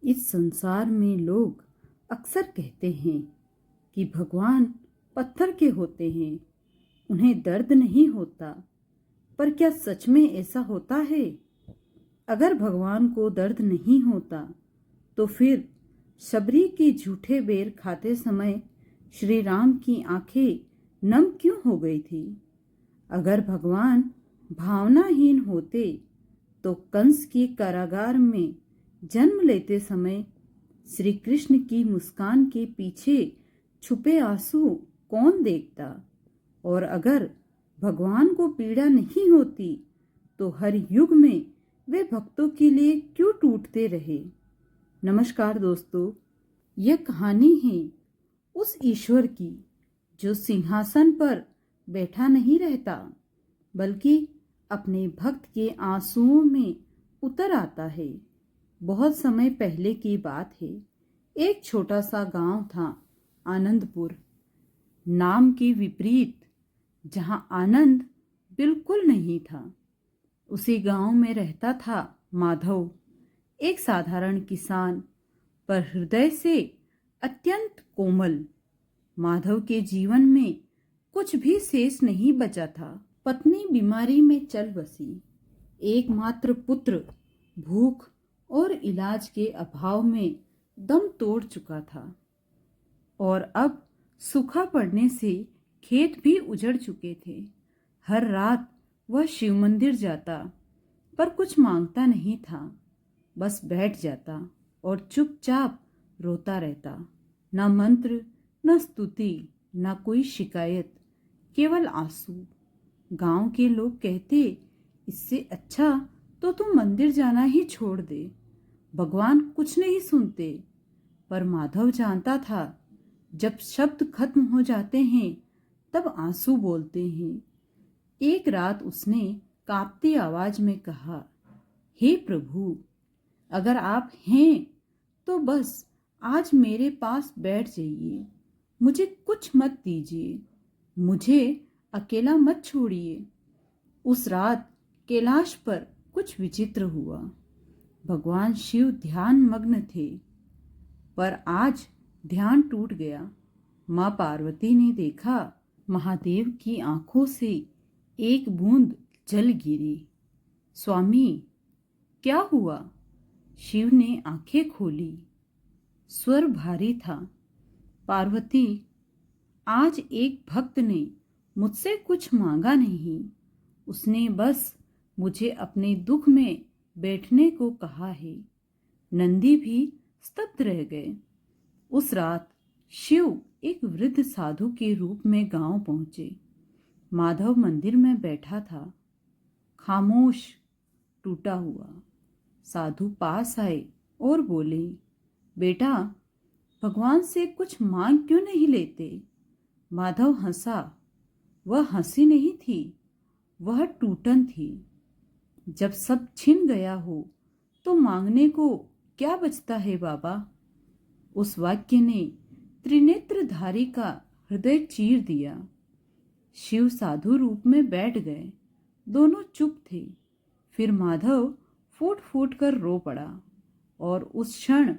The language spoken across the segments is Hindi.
इस संसार में लोग अक्सर कहते हैं कि भगवान पत्थर के होते हैं, उन्हें दर्द नहीं होता। पर क्या सच में ऐसा होता है? अगर भगवान को दर्द नहीं होता तो फिर शबरी के झूठे बेर खाते समय श्री राम की आंखें नम क्यों हो गई थी? अगर भगवान भावनाहीन होते तो कंस के कारागार में जन्म लेते समय श्री कृष्ण की मुस्कान के पीछे छुपे आंसू कौन देखता? और अगर भगवान को पीड़ा नहीं होती तो हर युग में वे भक्तों के लिए क्यों टूटते रहे? नमस्कार दोस्तों, यह कहानी है उस ईश्वर की जो सिंहासन पर बैठा नहीं रहता बल्कि अपने भक्त के आंसुओं में उतर आता है। बहुत समय पहले की बात है। एक छोटा सा गांव था, आनंदपुर नाम के विपरीत, जहां आनंद बिल्कुल नहीं था। उसी गांव में रहता था माधव, एक साधारण किसान, पर हृदय से अत्यंत कोमल। माधव के जीवन में कुछ भी शेष नहीं बचा था। पत्नी बीमारी में चल बसी, एकमात्र पुत्र भूख और इलाज के अभाव में दम तोड़ चुका था, और अब सूखा पड़ने से खेत भी उजड़ चुके थे। हर रात वह शिव मंदिर जाता, पर कुछ मांगता नहीं था। बस बैठ जाता और चुपचाप रोता रहता। न मंत्र, न स्तुति, न कोई शिकायत, केवल आंसू। गांव के लोग कहते, इससे अच्छा तो तुम मंदिर जाना ही छोड़ दे, भगवान कुछ नहीं सुनते। पर माधव जानता था, जब शब्द खत्म हो जाते हैं तब आंसू बोलते हैं। एक रात उसने कांपती आवाज में कहा, हे प्रभु, अगर आप हैं तो बस आज मेरे पास बैठ जाइए, मुझे कुछ मत दीजिए, मुझे अकेला मत छोड़िए। उस रात कैलाश पर कुछ विचित्र हुआ। भगवान शिव ध्यान मग्न थे, पर आज ध्यान टूट गया। माँ पार्वती ने देखा, महादेव की आंखों से एक बूंद जल गिरी। स्वामी, क्या हुआ? शिव ने आंखें खोली। स्वर भारी था। पार्वती, आज एक भक्त ने मुझसे कुछ मांगा नहीं, उसने बस मुझे अपने दुख में बैठने को कहा है। नंदी भी स्तब्ध रह गए। उस रात शिव एक वृद्ध साधु के रूप में गांव पहुंचे। माधव मंदिर में बैठा था, खामोश, टूटा हुआ। साधु पास आए और बोले, बेटा, भगवान से कुछ मांग क्यों नहीं लेते? माधव हंसा। वह हंसी नहीं थी, वह टूटन थी। जब सब छिन गया हो तो मांगने को क्या बचता है बाबा? उस वाक्य ने त्रिनेत्रधारी का हृदय चीर दिया। शिव साधु रूप में बैठ गए। दोनों चुप थे। फिर माधव फूट फूट कर रो पड़ा, और उस क्षण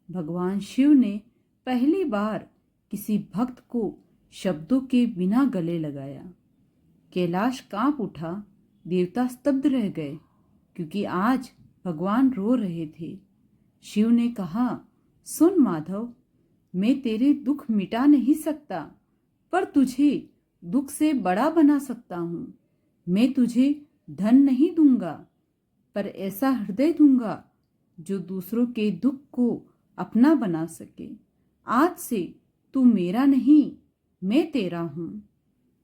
भगवान शिव ने पहली बार किसी भक्त को शब्दों के बिना गले लगाया। कैलाश कांप उठा। देवता स्तब्ध रह गए, क्योंकि आज भगवान रो रहे थे। शिव ने कहा, सुन माधव, मैं तेरे दुख मिटा नहीं सकता, पर तुझे दुख से बड़ा बना सकता हूं। मैं तुझे धन नहीं दूंगा, पर ऐसा हृदय दूंगा जो दूसरों के दुख को अपना बना सके। आज से तू मेरा नहीं, मैं तेरा हूं।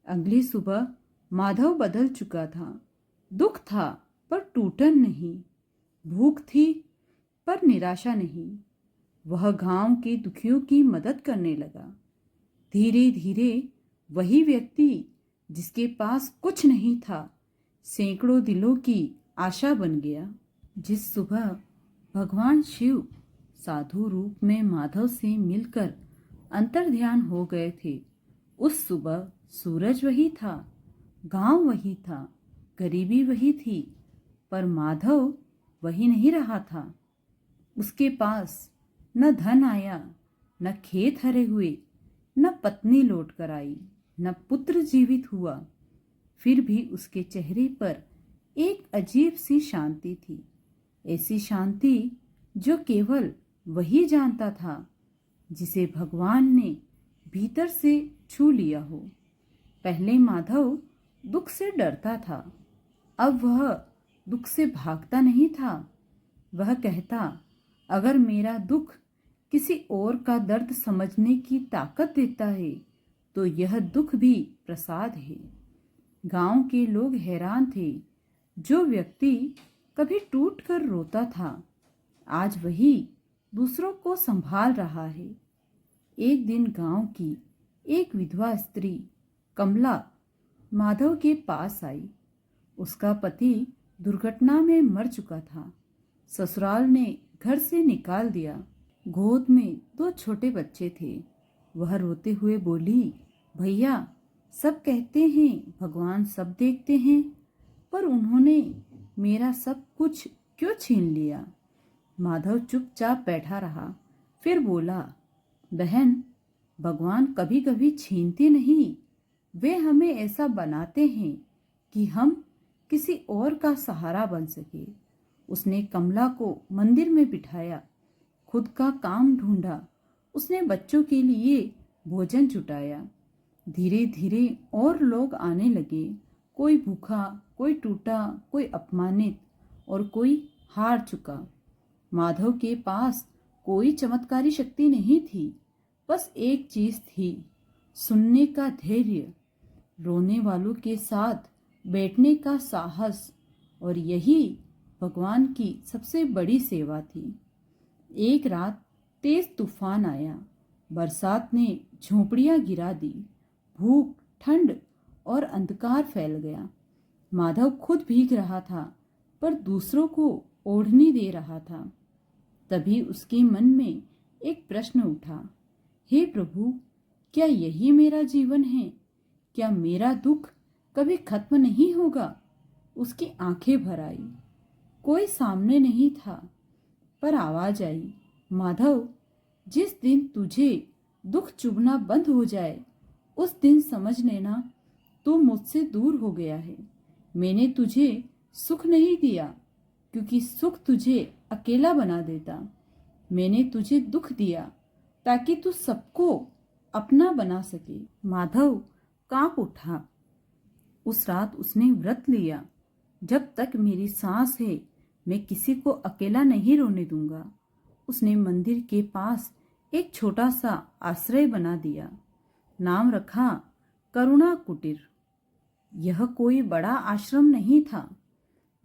अगली सुबह माधव बदल चुका था। दुख था पर टूटन नहीं, भूख थी पर निराशा नहीं। वह गांव के दुखियों की मदद करने लगा। धीरे धीरे वही व्यक्ति जिसके पास कुछ नहीं था, सैकड़ों दिलों की आशा बन गया। जिस सुबह भगवान शिव साधु रूप में माधव से मिलकर अंतर्ध्यान हो गए थे, उस सुबह सूरज वही था, गांव वही था, गरीबी वही थी, पर माधव वही नहीं रहा था। उसके पास न धन आया, न खेत हरे हुए, न पत्नी लौट कर आई, न पुत्र जीवित हुआ। फिर भी उसके चेहरे पर एक अजीब सी शांति थी, ऐसी शांति जो केवल वही जानता था जिसे भगवान ने भीतर से छू लिया हो। पहले माधव दुख से डरता था, अब वह दुख से भागता नहीं था। वह कहता, अगर मेरा दुख किसी और का दर्द समझने की ताकत देता है तो यह दुख भी प्रसाद है। गांव के लोग हैरान थे। जो व्यक्ति कभी टूट कर रोता था, आज वही दूसरों को संभाल रहा है। एक दिन गांव की एक विधवा स्त्री कमला माधव के पास आई। उसका पति दुर्घटना में मर चुका था। ससुराल ने घर से निकाल दिया। गोद में 2 छोटे बच्चे थे। वह रोते हुए बोली, भैया, सब कहते हैं भगवान सब देखते हैं, पर उन्होंने मेरा सब कुछ क्यों छीन लिया। माधव चुपचाप बैठा रहा, फिर बोला, बहन, भगवान कभी कभी छीनते नहीं, वे हमें ऐसा बनाते हैं कि हम किसी और का सहारा बन सके। उसने कमला को मंदिर में बिठाया, खुद का काम ढूंढा। उसने बच्चों के लिए भोजन जुटाया। धीरे धीरे और लोग आने लगे। कोई भूखा, कोई टूटा, कोई अपमानित और कोई हार चुका। माधव के पास कोई चमत्कारी शक्ति नहीं थी, बस एक चीज थी, सुनने का धैर्य, रोने वालों के साथ बैठने का साहस, और यही भगवान की सबसे बड़ी सेवा थी। एक रात तेज तूफान आया। बरसात ने झोपड़ियां गिरा दी। भूख, ठंड और अंधकार फैल गया। माधव खुद भीग रहा था, पर दूसरों को ओढ़नी दे रहा था। तभी उसके मन में एक प्रश्न उठा, हे प्रभु, क्या यही मेरा जीवन है? क्या मेरा दुख कभी खत्म नहीं होगा? उसकी आंखें भर आई। कोई सामने नहीं था, पर आवाज आई, माधव, जिस दिन तुझे दुख चुभना बंद हो जाए, उस दिन समझ लेना तू मुझसे दूर हो गया है। मैंने तुझे सुख नहीं दिया, क्योंकि सुख तुझे अकेला बना देता। मैंने तुझे दुख दिया ताकि तू सबको अपना बना सके। माधव कांप उठा। उस रात उसने व्रत लिया, जब तक मेरी सांस है मैं किसी को अकेला नहीं रोने दूंगा। उसने मंदिर के पास एक छोटा सा आश्रय बना दिया। नाम रखा करुणा कुटीर। यह कोई बड़ा आश्रम नहीं था,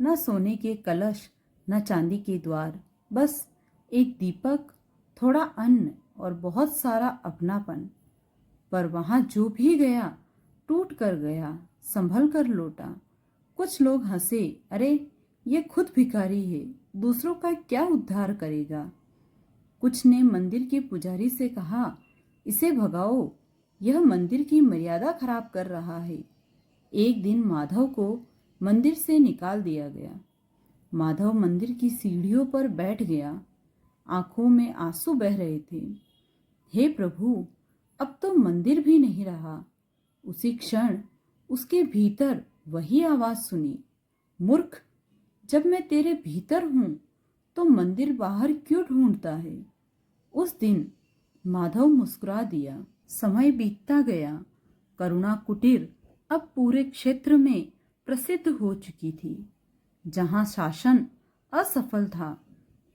न सोने के कलश, न चांदी के द्वार, बस एक दीपक, थोड़ा अन्न और बहुत सारा अपनापन। पर वहां जो भी गया टूट कर गया, संभल कर लौटा। कुछ लोग हंसे, अरे ये खुद भिखारी है, दूसरों का क्या उद्धार करेगा। कुछ ने मंदिर के पुजारी से कहा, इसे भगाओ, यह मंदिर की मर्यादा खराब कर रहा है। एक दिन माधव को मंदिर से निकाल दिया गया। माधव मंदिर की सीढ़ियों पर बैठ गया। आंखों में आंसू बह रहे थे। हे प्रभु, अब तो मंदिर भी नहीं रहा। उसी क्षण उसके भीतर वही आवाज सुनी, मूर्ख, जब मैं तेरे भीतर हूं तो मंदिर बाहर क्यों ढूंढता है। उस दिन माधव मुस्कुरा दिया। समय बीतता गया। करुणा कुटीर अब पूरे क्षेत्र में प्रसिद्ध हो चुकी थी। जहां शासन असफल था,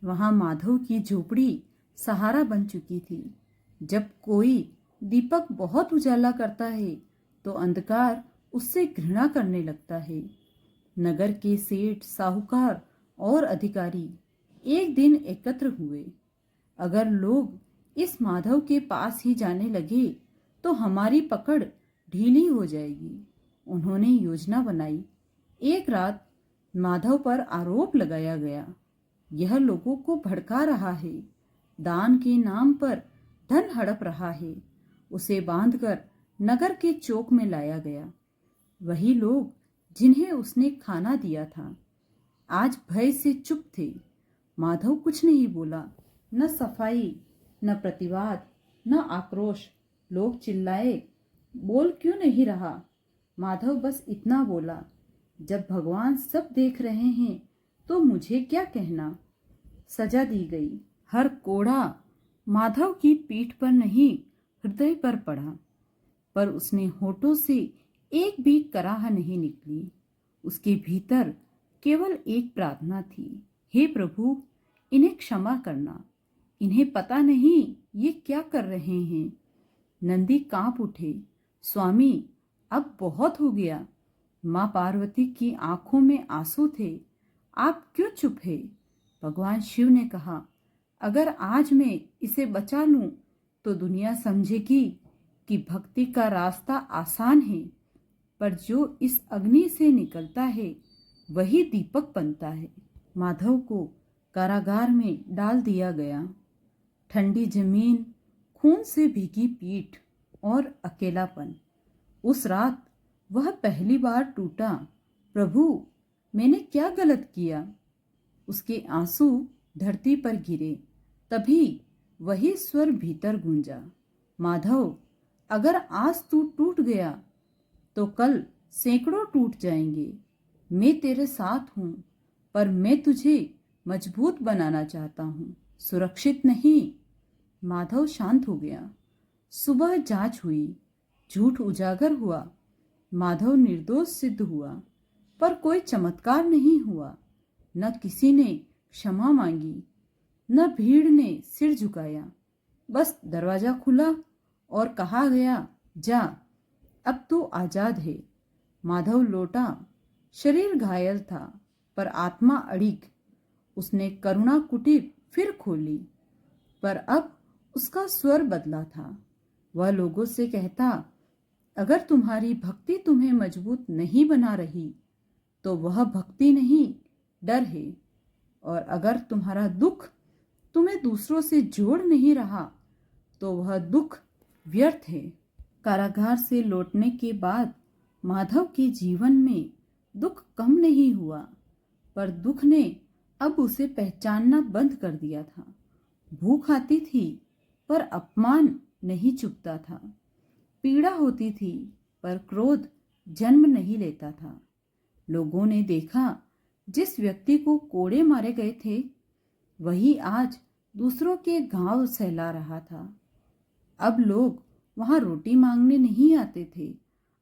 वहां माधव की झोपड़ी सहारा बन चुकी थी। जब कोई दीपक बहुत उजाला करता है तो अंधकार उससे घृणा करने लगता है। नगर के सेठ, साहूकार और अधिकारी एक दिन एकत्र हुए। अगर लोग इस माधव के पास ही जाने लगे तो हमारी पकड़ ढीली हो जाएगी। उन्होंने योजना बनाई। एक रात माधव पर आरोप लगाया गया, यह लोगों को भड़का रहा है, दान के नाम पर धन हड़प रहा है। उसे बांधकर नगर के चौक में लाया गया। वही लोग जिन्हें उसने खाना दिया था आज भय से चुप थे। माधव कुछ नहीं बोला, न सफाई, न प्रतिवाद, न आक्रोश। लोग चिल्लाए, बोल क्यों नहीं रहा? माधव बस इतना बोला, जब भगवान सब देख रहे हैं तो मुझे क्या कहना। सजा दी गई। हर कोड़ा माधव की पीठ पर नहीं, हृदय पर पड़ा, पर उसने होठों से एक भी कराह नहीं निकली। उसके भीतर केवल एक प्रार्थना थी, हे प्रभु, इन्हें क्षमा करना। इन्हें पता नहीं ये क्या कर रहे हैं। नंदी कांप उठे, स्वामी अब बहुत हो गया। माँ पार्वती की आंखों में आंसू थे। आप क्यों चुप है? भगवान शिव ने कहा, अगर आज मैं इसे बचा लूं तो दुनिया समझेगी कि भक्ति का रास्ता आसान है, पर जो इस अग्नि से निकलता है वही दीपक बनता है। माधव को कारागार में डाल दिया गया। ठंडी जमीन, खून से भीगी पीठ और अकेलापन। उस रात वह पहली बार टूटा, प्रभु मैंने क्या गलत किया? उसके आंसू धरती पर गिरे। तभी वही स्वर भीतर गूंजा, माधव अगर आज तू टूट गया तो कल सैकड़ों टूट जाएंगे। मैं तेरे साथ हूं, पर मैं तुझे मजबूत बनाना चाहता हूं, सुरक्षित नहीं। माधव शांत हो गया। सुबह जांच हुई, झूठ उजागर हुआ। माधव निर्दोष सिद्ध हुआ, पर कोई चमत्कार नहीं हुआ। न किसी ने क्षमा मांगी, न भीड़ ने सिर झुकाया। बस दरवाजा खुला और कहा गया, जा अब तू आजाद है। माधव लौटा। शरीर घायल था पर आत्मा अड़िग। उसने करुणा कुटीर फिर खोली, पर अब उसका स्वर बदला था। वह लोगों से कहता, अगर तुम्हारी भक्ति तुम्हें मजबूत नहीं बना रही तो वह भक्ति नहीं, डर है। और अगर तुम्हारा दुख तुम्हें दूसरों से जोड़ नहीं रहा तो वह दुख व्यर्थ है। कारागार से लौटने के बाद माधव के जीवन में दुख कम नहीं हुआ, पर दुख ने अब उसे पहचानना बंद कर दिया था। भूख आती थी पर अपमान नहीं चुभता था। पीड़ा होती थी पर क्रोध जन्म नहीं लेता था। लोगों ने देखा, जिस व्यक्ति को कोड़े मारे गए थे वही आज दूसरों के घाव सहला रहा था। अब लोग वहां रोटी मांगने नहीं आते थे,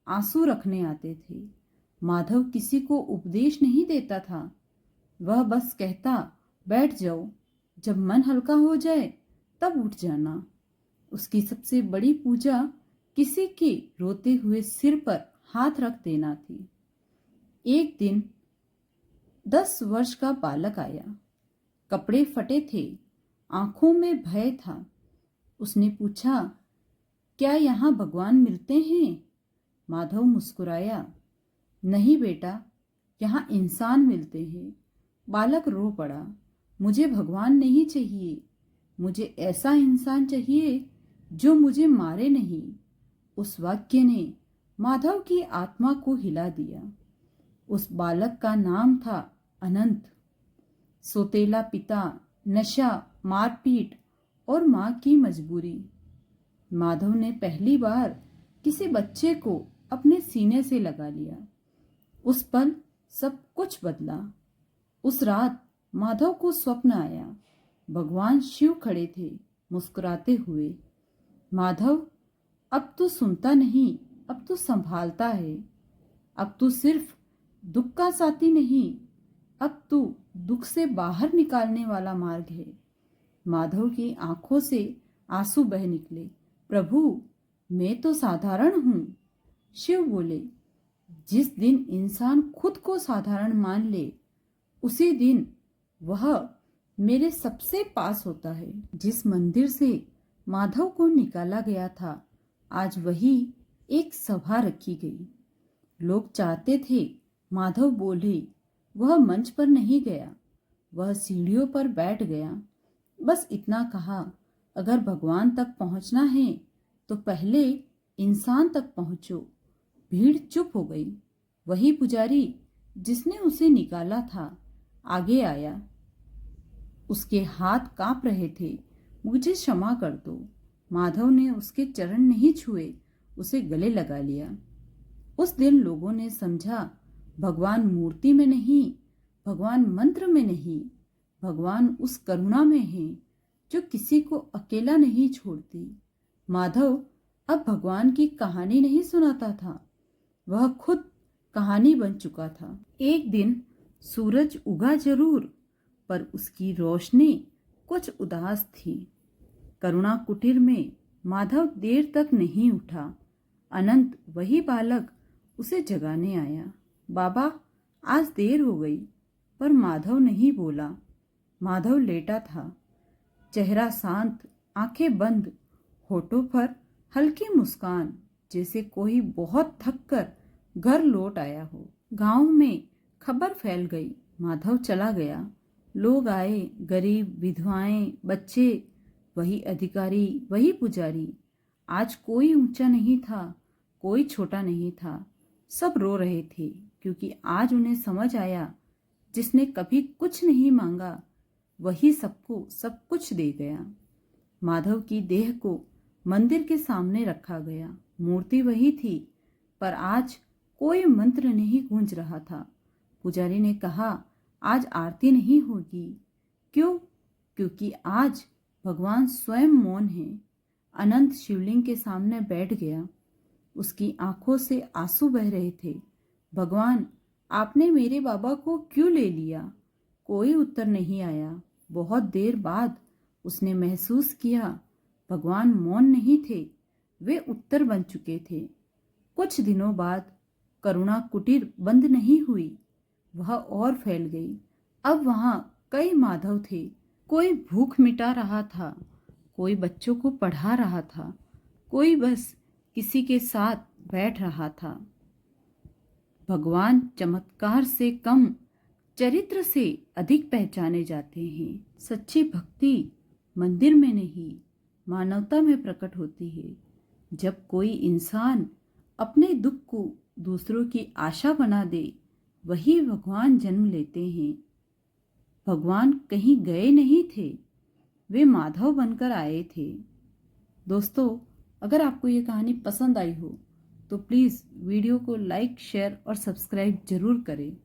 आंसू रखने आते थे। माधव किसी को उपदेश नहीं देता था। वह बस कहता, बैठ जाओ, जब मन हल्का हो जाए तब उठ जाना। उसकी सबसे बड़ी पूजा किसी के रोते हुए सिर पर हाथ रख देना थी। एक दिन 10 वर्ष का बालक आया। कपड़े फटे थे, आंखों में भय था। उसने पूछा, क्या यहाँ भगवान मिलते हैं? माधव मुस्कुराया, नहीं बेटा, यहाँ इंसान मिलते हैं। बालक रो पड़ा, मुझे भगवान नहीं चाहिए, मुझे ऐसा इंसान चाहिए जो मुझे मारे नहीं। उस वाक्य ने माधव की आत्मा को हिला दिया। उस बालक का नाम था अनंत। सोतेला पिता, नशा, मारपीट और मां की मजबूरी। माधव ने पहली बार किसी बच्चे को अपने सीने से लगा लिया। उस पल सब कुछ बदला। उस रात माधव को स्वप्न आया। भगवान शिव खड़े थे, मुस्कुराते हुए। माधव, अब तू सुनता नहीं, अब तू संभालता है। अब तू सिर्फ दुख का साथी नहीं, अब तू दुख से बाहर निकालने वाला मार्ग है। माधव की आंखों से आंसू बह निकले। प्रभु, मैं तो साधारण हूं। शिव बोले, जिस दिन इंसान खुद को साधारण मान ले उसी दिन वह मेरे सबसे पास होता है। जिस मंदिर से माधव को निकाला गया था, आज वही एक सभा रखी गई। लोग चाहते थे माधव बोले, वह मंच पर नहीं गया, वह सीढ़ियों पर बैठ गया। बस इतना कहा, अगर भगवान तक पहुंचना है तो पहले इंसान तक पहुंचो। भीड़ चुप हो गई। वही पुजारी जिसने उसे निकाला था आगे आया। उसके हाथ कांप रहे थे। मुझे क्षमा कर दो। माधव ने उसके चरण नहीं छुए, उसे गले लगा लिया। उस दिन लोगों ने समझा, भगवान मूर्ति में नहीं, भगवान मंत्र में नहीं, भगवान उस करुणा में है जो किसी को अकेला नहीं छोड़ती। माधव अब भगवान की कहानी नहीं सुनाता था, वह खुद कहानी बन चुका था। एक दिन सूरज उगा जरूर, पर उसकी रोशनी कुछ उदास थी। करुणा कुटीर में माधव देर तक नहीं उठा। अनंत वही बालक उसे जगाने आया। बाबा, आज देर हो गई। पर माधव नहीं बोला। माधव लेटा था, चेहरा शांत, आंखें बंद, होठों पर हल्की मुस्कान, जैसे कोई बहुत थक कर घर लौट आया हो। गांव में खबर फैल गई, माधव चला गया। लोग आए, गरीब, विधवाएं, बच्चे, वही अधिकारी, वही पुजारी। आज कोई ऊंचा नहीं था, कोई छोटा नहीं था। सब रो रहे थे, क्योंकि आज उन्हें समझ आया, जिसने कभी कुछ नहीं मांगा वही सबको सब कुछ दे गया। माधव की देह को मंदिर के सामने रखा गया। मूर्ति वही थी, पर आज कोई मंत्र नहीं गूंज रहा था। पुजारी ने कहा, आज आरती नहीं होगी। क्यों? क्योंकि आज भगवान स्वयं मौन है। अनंत शिवलिंग के सामने बैठ गया। उसकी आंखों से आंसू बह रहे थे। भगवान, आपने मेरे बाबा को क्यों ले लिया? कोई उत्तर नहीं आया। बहुत देर बाद उसने महसूस किया, भगवान मौन नहीं थे, वे उत्तर बन चुके थे। कुछ दिनों बाद करुणा कुटीर बंद नहीं हुई, वह और फैल गई। अब वहां कई माधव थे। कोई भूख मिटा रहा था, कोई बच्चों को पढ़ा रहा था, कोई बस किसी के साथ बैठ रहा था। भगवान चमत्कार से कम, चरित्र से अधिक पहचाने जाते हैं। सच्ची भक्ति मंदिर में नहीं, मानवता में प्रकट होती है। जब कोई इंसान अपने दुख को दूसरों की आशा बना दे, वही भगवान जन्म लेते हैं। भगवान कहीं गए नहीं थे, वे माधव बनकर आए थे। दोस्तों, अगर आपको ये कहानी पसंद आई हो तो प्लीज़ वीडियो को लाइक, शेयर और सब्सक्राइब जरूर करें।